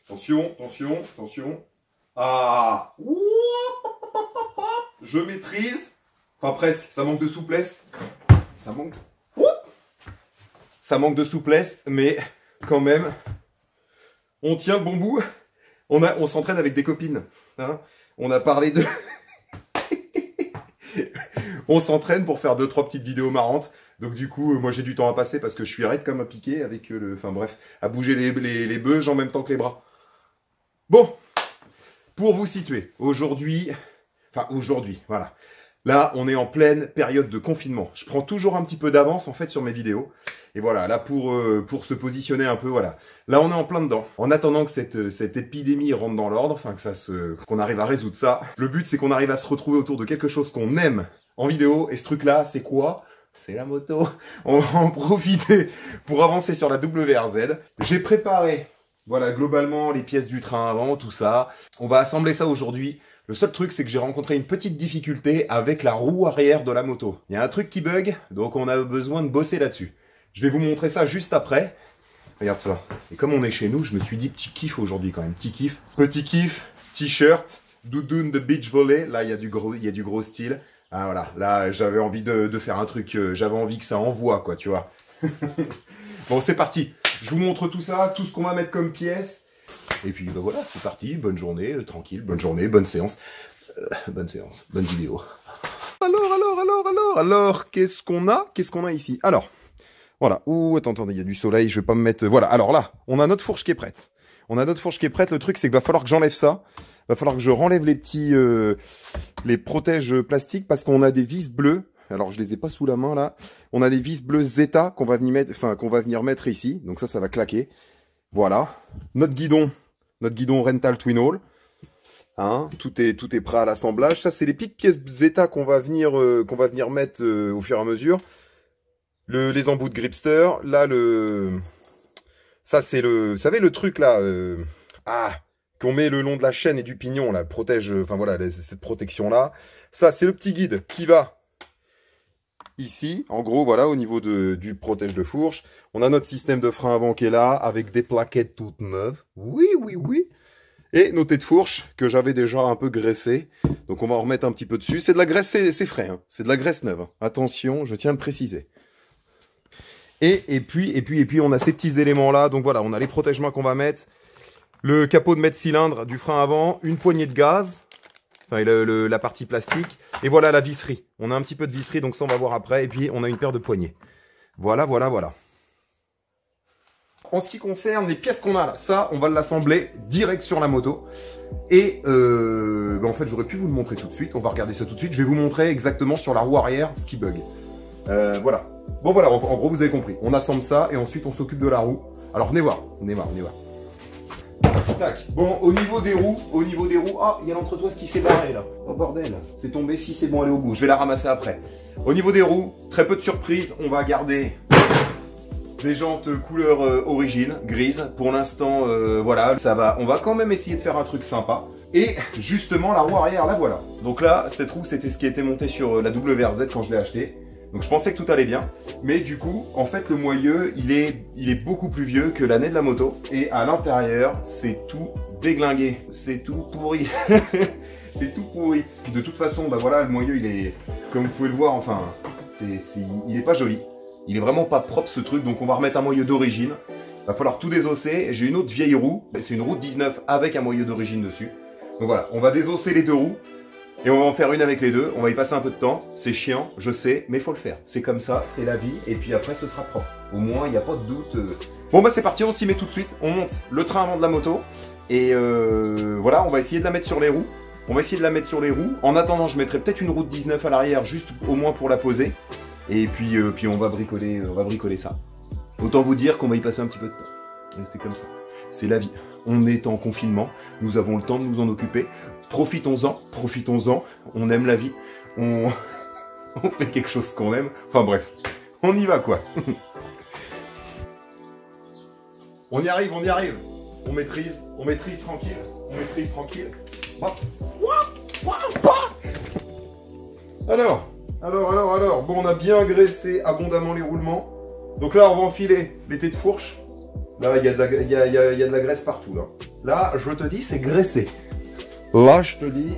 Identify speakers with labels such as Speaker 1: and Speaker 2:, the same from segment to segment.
Speaker 1: Attention, attention, attention. Ah. Je maîtrise. Enfin presque, ça manque de souplesse. Ça manque de souplesse, mais quand même, on tient le bon bout. On s'entraîne avec des copines. Hein, on a parlé de... On s'entraîne pour faire 2-3 petites vidéos marrantes. Donc du coup, moi j'ai du temps à passer parce que je suis raide comme un piqué avec le... Enfin bref, à bouger les beuges en même temps que les bras. Bon, pour vous situer, aujourd'hui, voilà. Là, on est en pleine période de confinement. Je prends toujours un petit peu d'avance en fait sur mes vidéos. Et voilà, là pour se positionner un peu, voilà. Là, on est en plein dedans. En attendant que cette épidémie rentre dans l'ordre, enfin qu'on arrive à résoudre ça. Le but, c'est qu'on arrive à se retrouver autour de quelque chose qu'on aime en vidéo. Et ce truc-là, c'est quoi? C'est la moto. On va en profiter pour avancer sur la WRZ. J'ai préparé, voilà, globalement, les pièces du train avant, tout ça. On va assembler ça aujourd'hui. Le seul truc, c'est que j'ai rencontré une petite difficulté avec la roue arrière de la moto. Il y a un truc qui bug, donc on a besoin de bosser là-dessus. Je vais vous montrer ça juste après. Regarde ça. Et comme on est chez nous, je me suis dit petit kiff aujourd'hui quand même. Petit kiff, t-shirt, doudoune de beach volley. Là, il y a du gros style. Ah voilà, là, j'avais envie de faire un truc, j'avais envie que ça envoie, quoi, tu vois. Bon, c'est parti. Je vous montre tout ça, tout ce qu'on va mettre comme pièces. Et puis bah voilà, c'est parti, bonne journée, tranquille, bonne journée, bonne séance, bonne vidéo. Alors, qu'est-ce qu'on a ici? Alors, voilà, attendez, il y a du soleil, je vais pas me mettre, voilà, alors là, on a notre fourche qui est prête. Le truc c'est qu'il va falloir que j'enlève ça, va falloir que je renlève les petits, les protèges plastiques parce qu'on a des vis bleues. Alors je les ai pas sous la main là, on a des vis bleues Zeta qu'on va venir mettre ici, donc ça va claquer. Voilà, notre guidon Rental Twin Hall, hein, tout est prêt à l'assemblage. Ça c'est les petites pièces Zeta qu'on va venir mettre au fur et à mesure. Les embouts de gripster, là ça c'est vous savez le truc là, qu'on met le long de la chaîne et du pignon là, protège, enfin voilà, cette protection là. Ça c'est le petit guide qui va ici, en gros, voilà, au niveau du protège de fourche. On a notre système de frein avant qui est là, avec des plaquettes toutes neuves. Oui. Et nos têtes de fourche, que j'avais déjà un peu graissé. Donc on va en remettre un petit peu dessus. C'est de la graisse, c'est frais, hein. C'est de la graisse neuve. Attention, je tiens à le préciser. Et puis, on a ces petits éléments-là. Donc voilà, on a les protège-mains qu'on va mettre. Le capot de mètre cylindre du frein avant. Une poignée de gaz. Enfin, la partie plastique. Et voilà la visserie. On a un petit peu de visserie, donc ça on va voir après. Et puis on a une paire de poignées. Voilà. En ce qui concerne les pièces qu'on a là, ça on va l'assembler direct sur la moto. Et en fait j'aurais pu vous le montrer tout de suite. On va regarder ça tout de suite. Je vais vous montrer exactement sur la roue arrière ce qui bug. Voilà. Bon voilà, en gros vous avez compris. On assemble ça et ensuite on s'occupe de la roue. Alors venez voir. Tac. Bon, au niveau des roues, ah, il y a l'entretoise qui s'est barrée là. Oh bordel, c'est tombé, si c'est bon, elle est au bout. Je vais la ramasser après. Au niveau des roues, très peu de surprises. On va garder des jantes couleur origine, grise. Pour l'instant, voilà, ça va. On va quand même essayer de faire un truc sympa. Et justement, la roue arrière, la voilà. Donc là, cette roue, c'était ce qui était monté sur la WRZ quand je l'ai acheté. Donc je pensais que tout allait bien, mais du coup, en fait, le moyeu, il est beaucoup plus vieux que l'année de la moto. Et à l'intérieur, c'est tout déglingué, c'est tout pourri. C'est tout pourri. Puis de toute façon, bah voilà, le moyeu, il est, comme vous pouvez le voir, enfin, il est pas joli. Il est vraiment pas propre ce truc, donc on va remettre un moyeu d'origine. Va falloir tout désosser. J'ai une autre vieille roue, c'est une roue de 19 avec un moyeu d'origine dessus. Donc voilà, on va désosser les deux roues. Et on va en faire une avec les deux, on va y passer un peu de temps, c'est chiant, je sais, mais il faut le faire. C'est comme ça, c'est la vie, et puis après ce sera propre. Au moins, il n'y a pas de doute. Bon bah c'est parti, on s'y met tout de suite, on monte le train avant de la moto, et voilà, on va essayer de la mettre sur les roues. En attendant, je mettrai peut-être une roue de 19 à l'arrière, juste au moins pour la poser. Et puis on va bricoler ça. Autant vous dire qu'on va y passer un petit peu de temps. Et c'est comme ça. C'est la vie. On est en confinement, nous avons le temps de nous en occuper. Profitons-en, on aime la vie, on fait quelque chose qu'on aime. Enfin bref, on y va quoi. On y arrive. On maîtrise tranquille. Alors. Bon, on a bien graissé abondamment les roulements. Donc là, on va enfiler l'été de fourche. Là, il y a de la graisse partout. Là, je te dis, c'est graissé. Là, je te dis,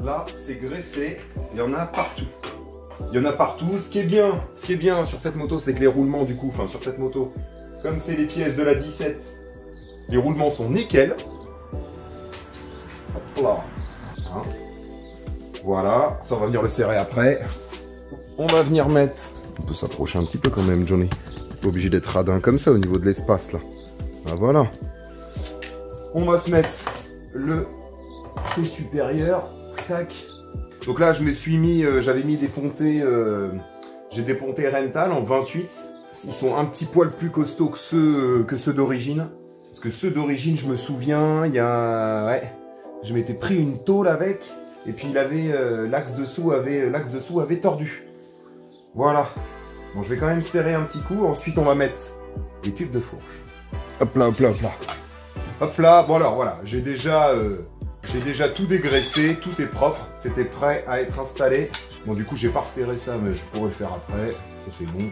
Speaker 1: là, c'est graissé. Il y en a partout. Il y en a partout. Ce qui est bien sur cette moto, c'est que les roulements, du coup, enfin, sur cette moto, comme c'est les pièces de la 17, les roulements sont nickel. Hop là. Hein. Voilà. Ça, on va venir le serrer après. On va venir mettre... On peut s'approcher un petit peu quand même, Johnny. Pas obligé d'être radin comme ça au niveau de l'espace, là. Ah, voilà. On va se mettre le trait supérieur. Tac. Donc là, je me suis mis... j'avais mis des pontées... j'ai des pontées Rental en 28. Ils sont un petit poil plus costauds que ceux d'origine. Parce que ceux d'origine, je me souviens, il y a... Ouais. Je m'étais pris une tôle avec. Et puis, il avait... l'axe dessous avait tordu. Voilà. Bon, je vais quand même serrer un petit coup. Ensuite, on va mettre les tubes de fourche. Hop là, hop là, hop là. Hop là. Bon, alors, voilà. J'ai déjà tout dégraissé. Tout est propre. C'était prêt à être installé. Bon, du coup, j'ai pas resserré ça, mais je pourrais le faire après. Ça, c'est bon.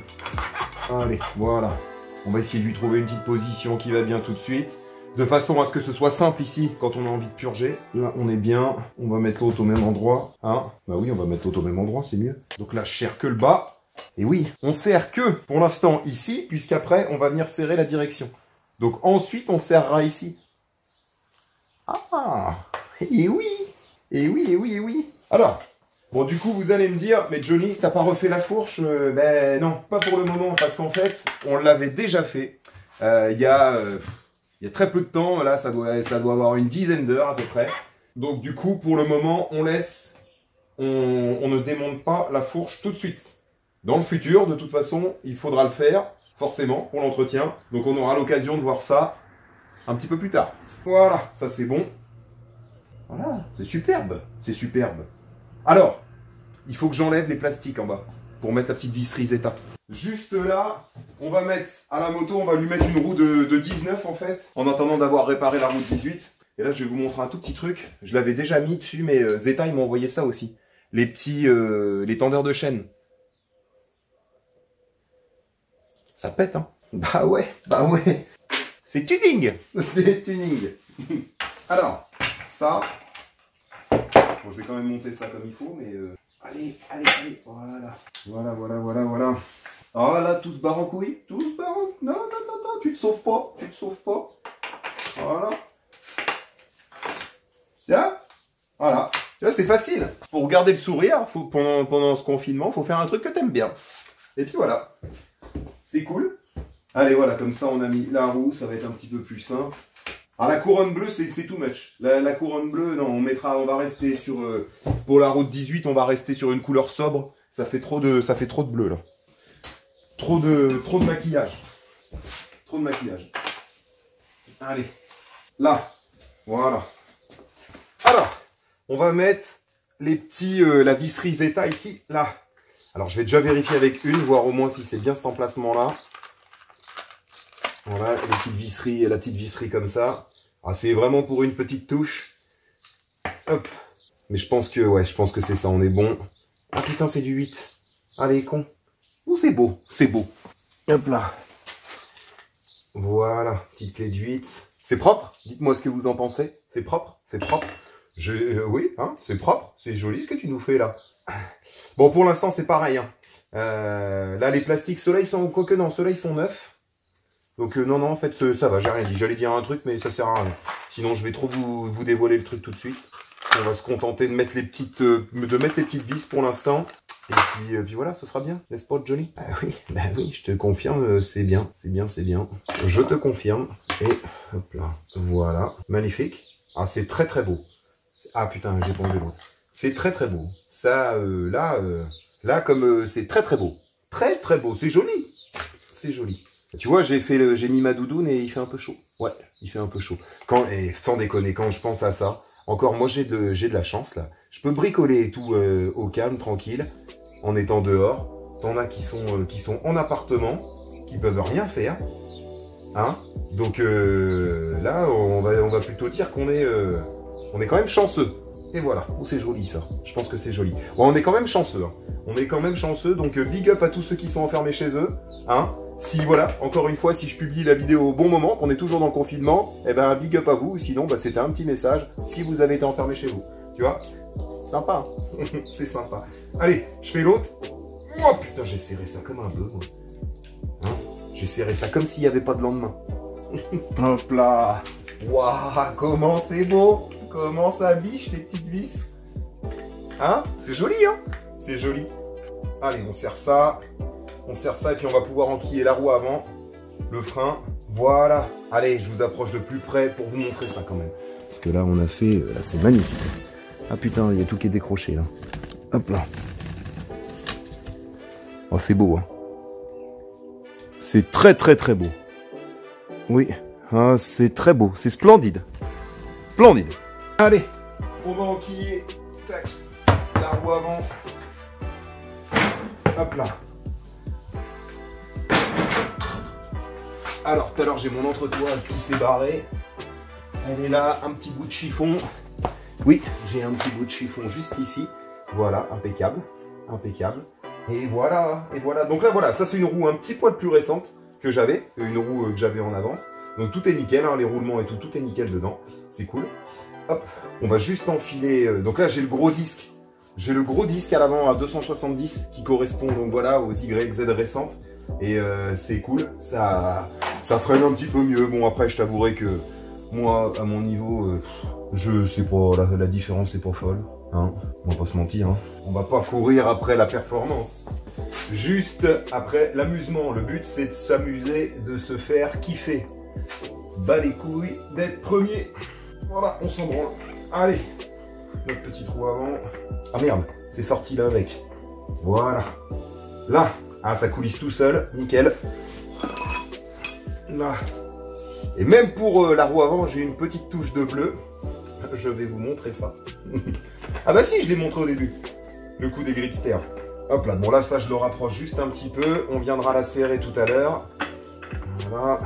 Speaker 1: Allez, voilà. On va essayer de lui trouver une petite position qui va bien tout de suite. De façon à ce que ce soit simple ici, quand on a envie de purger. Là, on est bien. On va mettre l'autre au même endroit. Hein? Bah oui, on va mettre l'autre au même endroit, c'est mieux. Donc là, je serre que le bas. Et oui, on serre que, pour l'instant, ici, puisqu'après, on va venir serrer la direction. Donc ensuite, on serrera ici. Ah! Et oui! Et oui, et oui, et oui! Alors, bon, du coup, vous allez me dire, mais Johnny, t'as pas refait la fourche? Ben non, pas pour le moment, parce qu'en fait, on l'avait déjà fait. Il y a très peu de temps, là, ça doit avoir une dizaine d'heures à peu près. Donc du coup, pour le moment, on laisse, on ne démonte pas la fourche tout de suite. Dans le futur, de toute façon, il faudra le faire, forcément, pour l'entretien. Donc on aura l'occasion de voir ça un petit peu plus tard. Voilà, ça c'est bon. Voilà, c'est superbe, c'est superbe. Alors, il faut que j'enlève les plastiques en bas, pour mettre la petite vis Zeta. Juste là, on va mettre à la moto, on va lui mettre une roue de 19 en fait, en attendant d'avoir réparé la roue de 18. Et là, je vais vous montrer un tout petit truc. Je l'avais déjà mis dessus, mais Zeta, ils m'ont envoyé ça aussi. Les petits, les tendeurs de chaîne. Ça pète, hein? Bah ouais. C'est tuning. C'est tuning. Alors, ça... Bon, je vais quand même monter ça comme il faut, mais... Allez, voilà. Ah là, tout se barre en couille. Tout se barre en... Non, tu te sauves pas. Voilà. Tiens. Voilà. Tu vois, c'est facile. Pour garder le sourire, pendant ce confinement, faut faire un truc que t'aimes bien. Et puis voilà. C'est cool. Allez, voilà, comme ça, on a mis la roue, ça va être un petit peu plus simple. Ah, la couronne bleue, c'est too much. La couronne bleue, non, on va rester sur... pour la roue de 18, on va rester sur une couleur sobre. Ça fait trop de bleu, là. Trop de maquillage. Trop de maquillage. Allez. Là. Voilà. Alors, on va mettre les petits... la visserie Zeta ici, là. Alors, je vais déjà vérifier avec une, voir au moins si c'est bien cet emplacement-là. Voilà, la petite visserie comme ça. Ah, c'est vraiment pour une petite touche. Hop. Mais je pense que c'est ça, on est bon. Ah putain, c'est du 8. Allez, con. Oh, c'est beau. Hop là. Voilà, petite clé de 8. C'est propre? Dites-moi ce que vous en pensez. C'est propre? Oui, hein, c'est propre. C'est joli ce que tu nous fais là. Bon, pour l'instant, c'est pareil. Hein. Là, les plastiques, ceux-là, ils sont... Quoique non, ceux-là, ils sont neufs. Donc, non, en fait, ça va, j'ai rien dit. J'allais dire un truc, mais ça sert à rien. Sinon, je vais trop vous dévoiler le truc tout de suite. On va se contenter de mettre les petites vis pour l'instant. Et puis voilà, ce sera bien, n'est-ce pas, Johnny? Bah oui, je te confirme, c'est bien. Je te confirme. Et hop là, voilà, magnifique. Ah, c'est très très beau. Ah putain, j'ai pas enlevé l'autre. C'est très très beau. Ça, là, comme c'est très très beau. Très très beau, c'est joli. C'est joli. Tu vois, j'ai mis ma doudoune et il fait un peu chaud. Ouais, il fait un peu chaud. Et sans déconner, quand je pense à ça, encore moi j'ai de la chance là. Je peux bricoler et tout au calme, tranquille, en étant dehors. T'en as qui sont en appartement, qui peuvent rien faire. Hein? Donc là, on va plutôt dire qu'on est quand même chanceux. Et voilà, oh, c'est joli ça. Je pense que c'est joli. Bon, on est quand même chanceux. Hein. On est quand même chanceux, donc big up à tous ceux qui sont enfermés chez eux. Hein? Si voilà, encore une fois, si je publie la vidéo au bon moment, qu'on est toujours dans le confinement, eh ben big up à vous. Sinon, bah, c'était un petit message si vous avez été enfermé chez vous. Tu vois? Sympa. C'est sympa. Allez, je fais l'autre. Oh putain, j'ai serré ça comme un bœuf, moi. Hein, j'ai serré ça comme s'il n'y avait pas de lendemain. Hop là. Waouh, comment c'est beau. Comment ça biche, les petites vis. Hein? C'est joli, hein? C'est joli. Allez, on serre ça. On serre ça et puis on va pouvoir enquiller la roue avant. Le frein. Voilà. Allez, je vous approche de plus près pour vous montrer ça quand même. Parce que là, on a fait... Là, c'est magnifique. Ah putain, il y a tout qui est décroché, là. Hop là. Oh, c'est beau, hein. C'est très, très, très beau. Oui. Ah, c'est très beau. C'est splendide. Splendide. Allez, on va enquiller. Tac. La roue avant. Hop là. Alors, tout à l'heure, j'ai mon entretoise qui s'est barré. Elle est là, un petit bout de chiffon. Oui, j'ai un petit bout de chiffon juste ici. Voilà, impeccable. Impeccable. Et voilà, et voilà. Donc là, voilà, ça c'est une roue un petit poil plus récente que j'avais. Une roue que j'avais en avance. Donc tout est nickel, hein, les roulements et tout, tout est nickel dedans. C'est cool. Hop, on va juste enfiler... donc là, j'ai le gros disque. J'ai le gros disque à l'avant à 270 qui correspond donc voilà aux YZ récentes. Et c'est cool, ça freine un petit peu mieux. Bon, après, je t'avouerai que moi, à mon niveau, je sais pas, la différence est pas folle. Hein, on va pas se mentir. Hein. On va pas courir après la performance. Juste après l'amusement. Le but, c'est de s'amuser, de se faire kiffer. Bas les couilles d'être premier. Voilà, on s'en branle. Allez, notre petite roue avant. Ah merde, c'est sorti là avec. Voilà. Là. Ah, ça coulisse tout seul, nickel. Là. Et même pour la roue avant, j'ai une petite touche de bleu. Je vais vous montrer ça. Ah bah si, je l'ai montré au début. Le coup des gripster. Hop là, bon là, ça je le rapproche juste un petit peu. On viendra la serrer tout à l'heure. Voilà.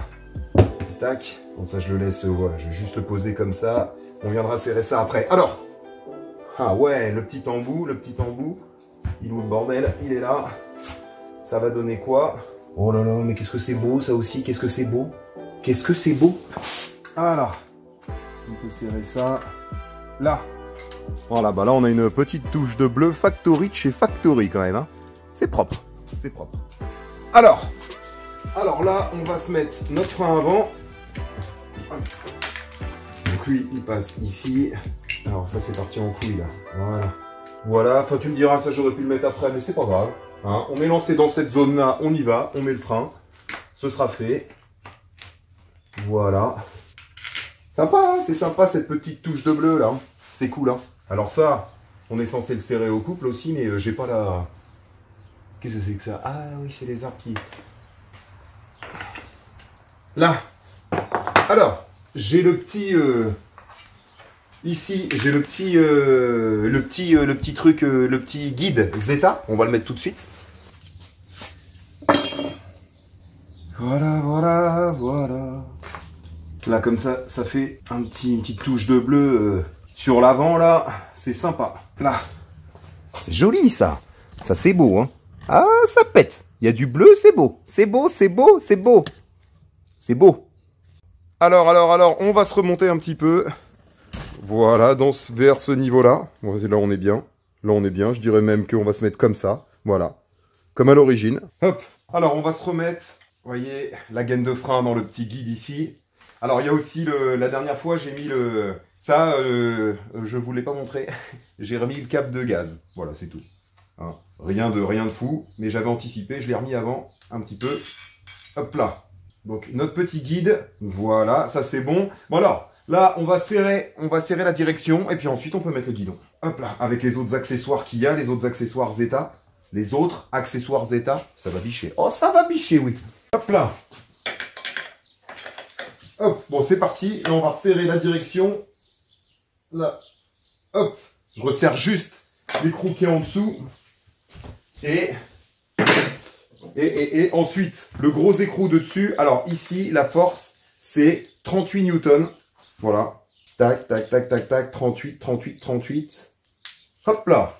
Speaker 1: Tac. Bon ça je le laisse, voilà, je vais juste le poser comme ça. On viendra serrer ça après. Alors. Ah ouais, le petit embout, Il est où le bordel? Il est là. Ça va donner quoi? Oh là là, mais qu'est-ce que c'est beau ça aussi, qu'est-ce que c'est beau? Qu'est-ce que c'est beau? Alors, on peut serrer ça. Là. Voilà, bah là on a une petite touche de bleu Factory de chez Factory quand même. Hein. C'est propre, c'est propre. Alors là, on va se mettre notre frein avant. Donc lui, il passe ici. Alors ça c'est parti en couille là. Voilà. Voilà, enfin tu me diras, ça j'aurais pu le mettre après, mais c'est pas grave. Hein, on est lancé dans cette zone-là, on y va, on met le frein. Ce sera fait. Voilà. Sympa, hein, c'est sympa cette petite touche de bleu là. C'est cool, hein. Alors ça, on est censé le serrer au couple aussi, mais j'ai pas la... Qu'est-ce que c'est que ça? Ah oui, c'est les arbres qui... Là. Alors, j'ai le petit... Ici, j'ai le petit guide Zeta. On va le mettre tout de suite. Voilà, voilà, voilà. Là, comme ça, ça fait une petite touche de bleu sur l'avant, là. C'est sympa. Là. C'est joli, ça. Ça, c'est beau, hein. Ah, ça pète. Il y a du bleu, c'est beau. C'est beau, c'est beau, c'est beau. C'est beau. Alors, on va se remonter un petit peu. Voilà, vers ce niveau-là. Là, on est bien. Là, on est bien. Je dirais même qu'on va se mettre comme ça. Voilà. Comme à l'origine. Hop. Alors, on va se remettre. Vous voyez, la gaine de frein dans le petit guide ici. Alors, il y a aussi la dernière fois, j'ai mis le... Ça, je vous l'ai pas montré. J'ai remis le câble de gaz. Voilà, c'est tout. Hein. Rien de fou. Mais j'avais anticipé. Je l'ai remis avant. Un petit peu. Hop là. Donc, notre petit guide. Voilà, ça, c'est bon. Bon, alors... Là, on va serrer la direction et puis ensuite on peut mettre le guidon. Hop là, avec les autres accessoires qu'il y a, les autres accessoires Zeta. Les autres accessoires Zeta, ça va bicher. Oh, ça va bicher, oui. Hop là. Hop, bon, c'est parti. Là, on va resserrer la direction. Là. Hop. Je resserre juste l'écrou qui est en dessous. Et ensuite, le gros écrou de dessus. Alors, ici, la force, c'est 38 newtons. Voilà. Tac, tac, tac, tac, tac. 38, 38, 38. Hop là.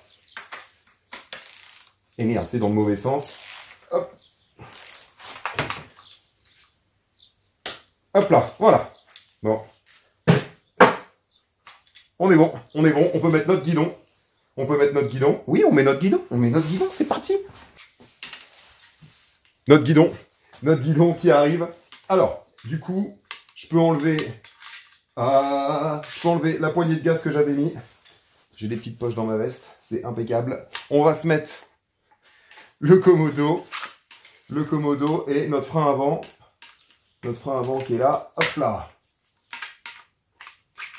Speaker 1: Et merde, c'est dans le mauvais sens. Hop. Hop là, voilà. Bon. On est bon, on est bon. On peut mettre notre guidon. On peut mettre notre guidon. Oui, on met notre guidon. On met notre guidon, c'est parti. Notre guidon qui arrive. Alors, du coup, je peux enlever la poignée de gaz que j'avais mis. J'ai des petites poches dans ma veste, c'est impeccable. On va se mettre le Komodo et notre frein avant. Notre frein avant qui est là. Hop là.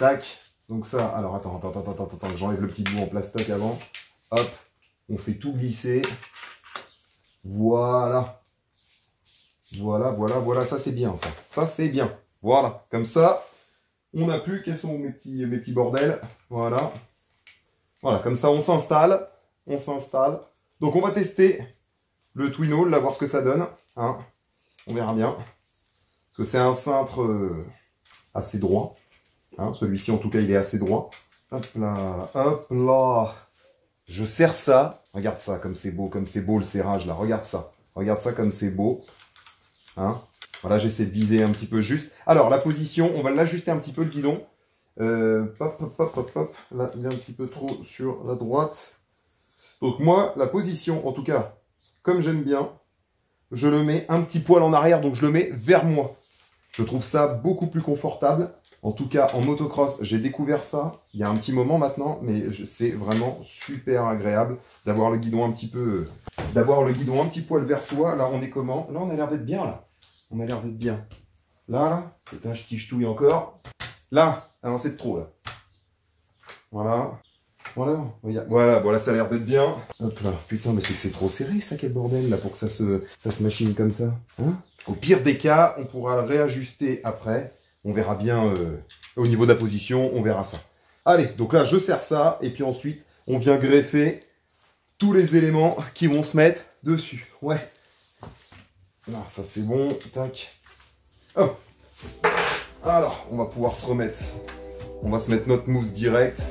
Speaker 1: Tac. Donc ça, alors attends, j'enlève le petit bout en plastoc avant. Hop. On fait tout glisser. Voilà. Voilà, ça c'est bien ça. Ça c'est bien. Voilà. Comme ça, on n'a plus, quels sont mes petits bordels. Voilà. Voilà, comme ça on s'installe. Donc on va tester le Twin Hall, là, voir ce que ça donne. Hein. On verra bien. Parce que c'est un cintre assez droit. Hein. Celui-ci en tout cas il est assez droit. Hop là, hop là. Je serre ça. Regarde ça, comme c'est beau le serrage là. Regarde ça comme c'est beau. Hein. Voilà, j'essaie de viser un petit peu juste. Alors la position, on va l'ajuster un petit peu le guidon. Hop. Là, il est un petit peu trop sur la droite. Donc moi, la position, en tout cas, comme j'aime bien, je le mets un petit poil en arrière, donc je le mets vers moi. Je trouve ça beaucoup plus confortable. En tout cas, en motocross, j'ai découvert ça il y a un petit moment maintenant, mais c'est vraiment super agréable d'avoir le guidon un petit peu... d'avoir le guidon un petit poil vers soi. Là, on est comment? Là, on a l'air d'être bien, là. On a l'air d'être bien. Là, putain, je ch'touille encore. Là, alors c'est de trop, là. Voilà, voilà, ça a l'air d'être bien. Hop là, putain, mais c'est que c'est trop serré, ça, quel bordel, là, pour que ça se machine comme ça. Hein? Au pire des cas, on pourra le réajuster après. On verra bien, au niveau de la position, on verra ça. Allez, donc là, je serre ça, et puis ensuite, on vient greffer tous les éléments qui vont se mettre dessus. Ouais. Là, ça c'est bon, tac. Oh. Alors, on va pouvoir se remettre. On va se mettre notre mousse direct.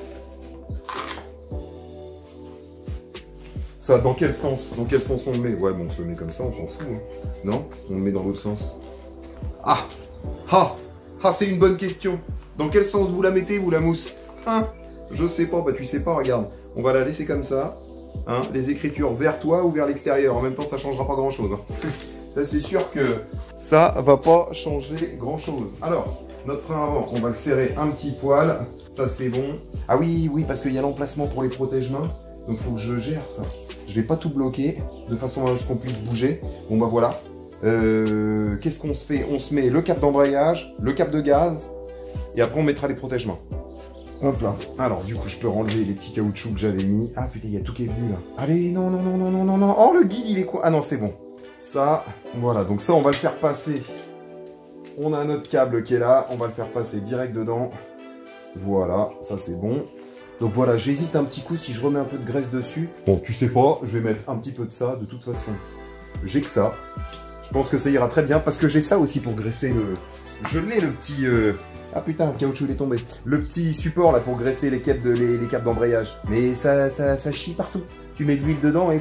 Speaker 1: Ça, dans quel sens on le met? Ouais, bon, on se le met comme ça, on s'en fout. Hein. Non? On le met dans l'autre sens. Ah, c'est une bonne question. Dans quel sens vous la mettez, vous, la mousse? Hein? Je sais pas, bah tu sais pas, regarde. On va la laisser comme ça. Hein? Les écritures vers toi ou vers l'extérieur. En même temps, ça changera pas grand-chose. Hein. Ça, c'est sûr que ça va pas changer grand-chose. Alors, notre frein avant, on va le serrer un petit poil. Ça, c'est bon. Ah oui, parce qu'il y a l'emplacement pour les protège-mains. Donc, il faut que je gère ça. Je vais pas tout bloquer de façon à ce qu'on puisse bouger. Bon, bah voilà. Qu'est-ce qu'on se fait? On se met le cap d'embrayage, le cap de gaz. Et après, on mettra les protège-mains. Hop là. Alors, du coup, je peux enlever les petits caoutchoucs que j'avais mis. Ah, putain, il y a tout qui est venu, là. Allez, non. Oh, le guide, il est quoi? Ah non, c'est bon. Ça, voilà. Donc ça, on va le faire passer. On a notre câble qui est là. On va le faire passer direct dedans. Voilà, ça, c'est bon. Donc voilà, j'hésite un petit coup si je remets un peu de graisse dessus. Bon, tu sais pas, je vais mettre un petit peu de ça. De toute façon, j'ai que ça. Je pense que ça ira très bien parce que j'ai ça aussi pour graisser le... Je l'ai, le petit... Ah putain, le caoutchouc il est tombé. Le petit support là pour graisser les capes d'embrayage. Mais ça chie partout. Tu mets de l'huile dedans et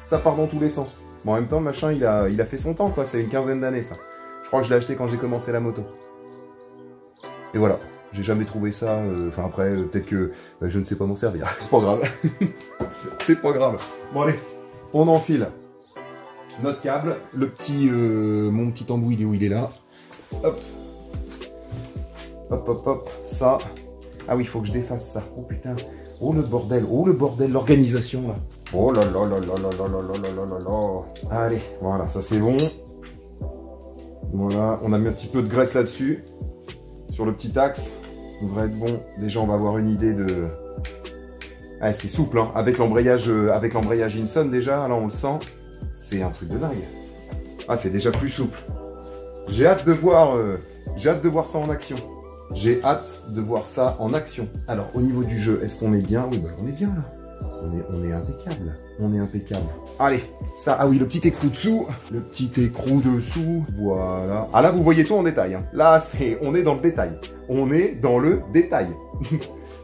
Speaker 1: ça part dans tous les sens. Bon, en même temps, le machin, il a fait son temps, quoi. C'est une quinzaine d'années, ça. Je crois que je l'ai acheté quand j'ai commencé la moto. Et voilà. J'ai jamais trouvé ça. Enfin, après, peut-être que je ne sais pas m'en servir. C'est pas grave. C'est pas grave. Bon, allez. On enfile notre câble. Le petit... mon petit embout, il est où? Il est là. Hop. Hop. Ça. Ah oui, il faut que je défasse ça. Oh putain. Oh le bordel, l'organisation là. Oh là là. Allez, voilà, ça c'est bon. Voilà, on a mis un petit peu de graisse là-dessus. Sur le petit axe. Ça devrait être bon. Déjà, on va avoir une idée de... Ah, c'est souple, hein. Avec l'embrayage Inson déjà, là on le sent. C'est un truc de dingue. Ah, c'est déjà plus souple. J'ai hâte de voir ça en action. J'ai hâte de voir ça en action. Alors, au niveau du jeu, est-ce qu'on est bien? Oui, bah, on est bien, là. On est impeccable. On est impeccable. Allez, ça, ah oui, le petit écrou dessous. Le petit écrou dessous. Voilà. Ah là, vous voyez tout en détail. Hein. Là, on est dans le détail. On est dans le détail.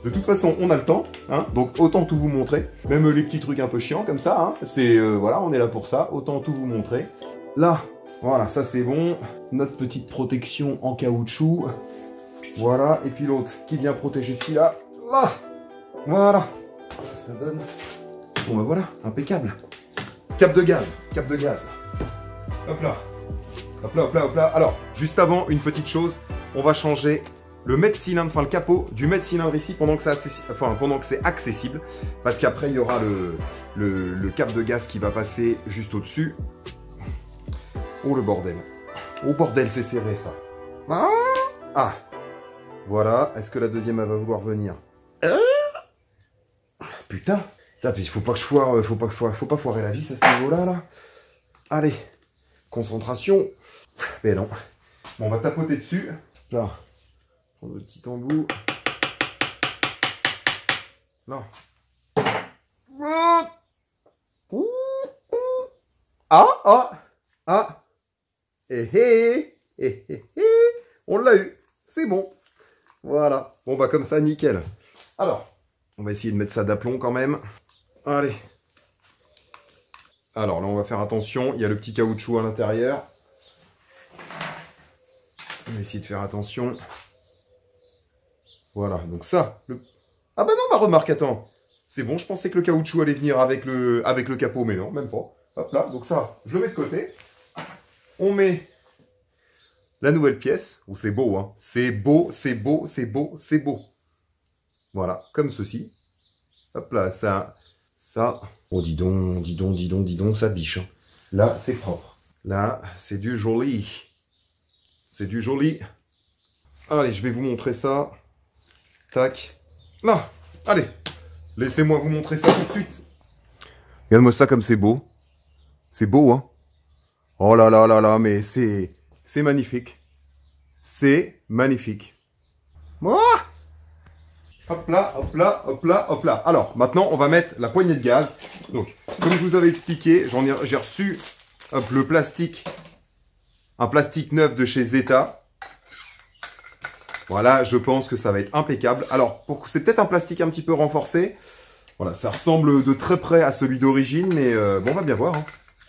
Speaker 1: De toute façon, on a le temps. Hein, donc, autant tout vous montrer. Même les petits trucs un peu chiants comme ça. Hein, c'est, voilà, on est là pour ça. Autant tout vous montrer. Là, voilà, ça c'est bon. notre petite protection en caoutchouc. Voilà, et puis l'autre qui vient protéger celui-là. Là, voilà. Ça donne. Bon ben voilà, impeccable. Cap de gaz, cap de gaz. Hop là. Hop là, hop là, hop là. Alors, juste avant, une petite chose. On va changer le mètre-cylindre, enfin le capot du mètre-cylindre ici pendant que c'est accessible. Parce qu'après, il y aura le cap de gaz qui va passer juste au-dessus. Oh le bordel. Oh bordel, c'est serré ça. Ah. Voilà. Est-ce que la deuxième, elle va vouloir venir? Putain. Il faut pas que je foire, faut pas foirer la vis à ce niveau-là, là. Allez. Concentration. Mais non. Bon, on va tapoter dessus. Là. Prendre le petit embout. Non. Ah. On l'a eu. C'est bon. Voilà. Bon, bah comme ça, nickel. Alors, on va essayer de mettre ça d'aplomb quand même. Allez. Alors là, on va faire attention. Il y a le petit caoutchouc à l'intérieur. On va essayer de faire attention. Voilà. Donc ça. Ah bah non, ma remarque, attends. C'est bon, je pensais que le caoutchouc allait venir avec le capot, mais non, même pas. Hop là. Donc ça, je le mets de côté. On met la nouvelle pièce. Oh, c'est beau, hein. C'est beau, c'est beau, c'est beau, c'est beau. Voilà, comme ceci. Hop là, ça. Oh, dis donc, ça biche. Hein. Là, c'est propre. Là, c'est du joli. C'est du joli. Allez, je vais vous montrer ça. Tac. Là, allez. Laissez-moi vous montrer ça tout de suite. Regarde-moi ça comme c'est beau. C'est beau, hein. Oh là là là là, mais c'est magnifique. C'est magnifique. Oh, hop là, hop là, hop là, hop là. Alors, maintenant, on va mettre la poignée de gaz. Donc, comme je vous avais expliqué, j'ai reçu le plastique, un plastique neuf de chez Zeta. Voilà, je pense que ça va être impeccable. Alors, c'est peut-être un plastique un petit peu renforcé. Voilà, ça ressemble de très près à celui d'origine, mais bon, on va bien voir. Hein.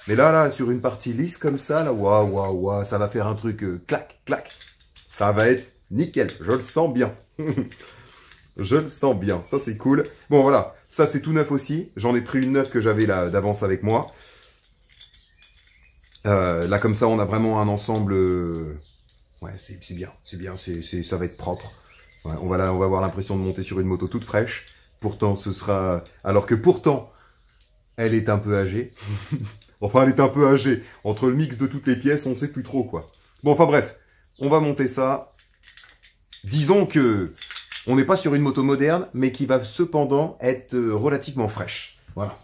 Speaker 1: Mais là, sur une partie lisse comme ça, là, waouh, ça va faire un truc clac, clac. Ça va être nickel, je le sens bien. Je le sens bien, ça c'est cool. Bon voilà, ça c'est tout neuf aussi. J'en ai pris une neuve que j'avais là d'avance avec moi. Là comme ça on a vraiment un ensemble... Ouais c'est bien, ça va être propre. Ouais, on va avoir l'impression de monter sur une moto toute fraîche. Pourtant ce sera... Alors que pourtant, elle est un peu âgée. Enfin elle est un peu âgée. Entre le mix de toutes les pièces, on ne sait plus trop quoi. Bon enfin bref, on va monter ça. Disons que... On n'est pas sur une moto moderne, mais qui va cependant être relativement fraîche. Voilà.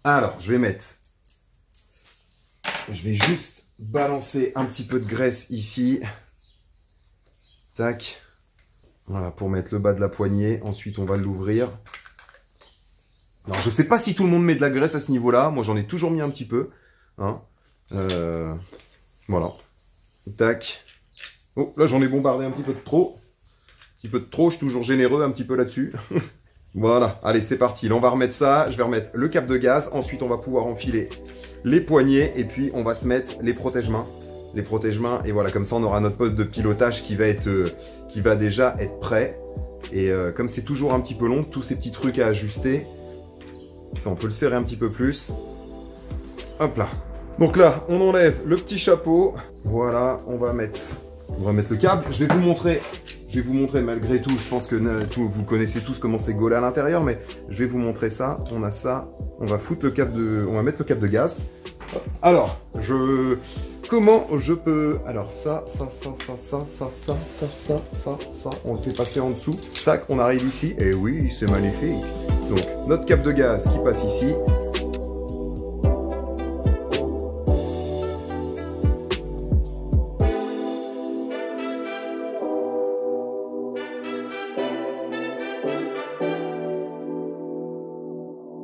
Speaker 1: Alors, je vais juste balancer un petit peu de graisse ici. Tac. Voilà, pour mettre le bas de la poignée. Ensuite, on va l'ouvrir. Alors, je ne sais pas si tout le monde met de la graisse à ce niveau-là. Moi, j'en ai toujours mis un petit peu. Hein. Voilà. Tac. Oh, là, j'en ai bombardé un petit peu de trop. Je suis toujours généreux un petit peu là-dessus. Voilà, allez, c'est parti. Là, on va remettre ça. Je vais remettre le cap de gaz. Ensuite, on va pouvoir enfiler les poignées. Et puis, on va se mettre les protège-mains. Les protège-mains. Et voilà, comme ça, on aura notre poste de pilotage qui va déjà être prêt. Et comme c'est toujours un petit peu long, tous ces petits trucs à ajuster. Ça, on peut le serrer un petit peu plus. Hop là. Donc là, on enlève le petit chapeau. Voilà, on va mettre le câble. Je vais vous montrer malgré tout, je pense que vous connaissez tous comment c'est gaulé à l'intérieur, mais je vais vous montrer ça. On a ça, on va mettre le câble de gaz. Alors, comment je peux... Alors ça, on le fait passer en dessous. Tac, on arrive ici. Et oui, c'est magnifique. Donc, notre câble de gaz qui passe ici.